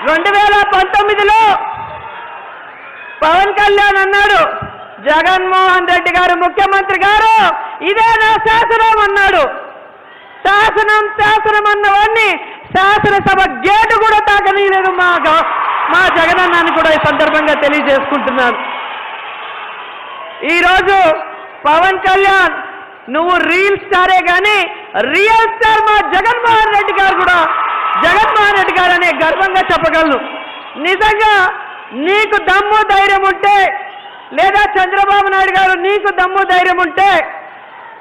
2019లో పవన్ కళ్యాణ్ అన్నాడు, జగన్మోహన్ రెడ్డి గారు ముఖ్యమంత్రి గారు ఇదే నా శాసనం అన్నాడు. శాసనం అన్నవాడిని శాసనసభ గేటు కూడా తాకనీయలేదు మా జగనన్నాన్ని కూడా ఈ సందర్భంగా తెలియజేసుకుంటున్నాను. ఈరోజు పవన్ కళ్యాణ్ నువ్వు రీల్ స్టారే కానీ రియల్ స్టార్ మా జగన్మోహన్ రెడ్డి గారు అనే గర్వంగా చెప్పగలను. నిజంగా నీకు దమ్ము ధైర్యం ఉంటే, లేదా చంద్రబాబు నాయుడు గారు నీకు దమ్ము ధైర్యం ఉంటే,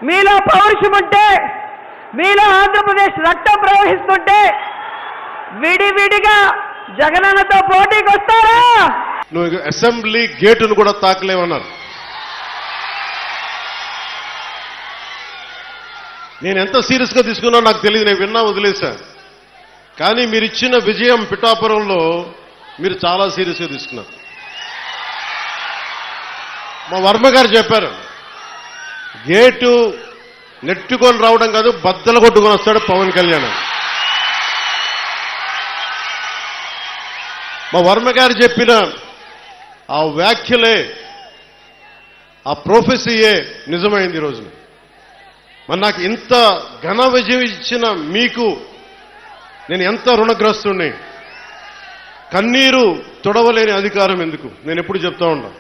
మీలో పౌరుషం ఉంటే, మీలో ఆంధ్రప్రదేశ్ రక్తం ప్రవహిస్తుంటే విడివిడిగా జగనన్నతో పోటీకి వస్తారా? నువ్వు అసెంబ్లీ గేటును కూడా తాకలేమన్నారు. నేను ఎంత సీరియస్గా తీసుకున్నా నాకు తెలియదు, నేను విన్నా వదిలేశా. కానీ మీరు ఇచ్చిన విజయం పిఠాపురంలో మీరు చాలా సీరియస్గా తీసుకున్నారు. మా వర్మ గారు చెప్పారు, గేటు నెట్టుకొని రావడం కాదు, బద్దలు కొట్టుకొని వస్తాడు పవన్ కళ్యాణ్. మా వర్మ గారు చెప్పిన ఆ వ్యాఖ్యలే, ఆ ప్రొఫెసీయే నిజమైంది ఈ రోజున. మరి నాకు ఇంత ఘన విజయం ఇచ్చిన మీకు నేను ఎంత రుణగ్రస్తుని. కన్నీరు తుడవలేని అధికారం ఎందుకు, నేను ఎప్పుడు చెప్తా ఉంటాను.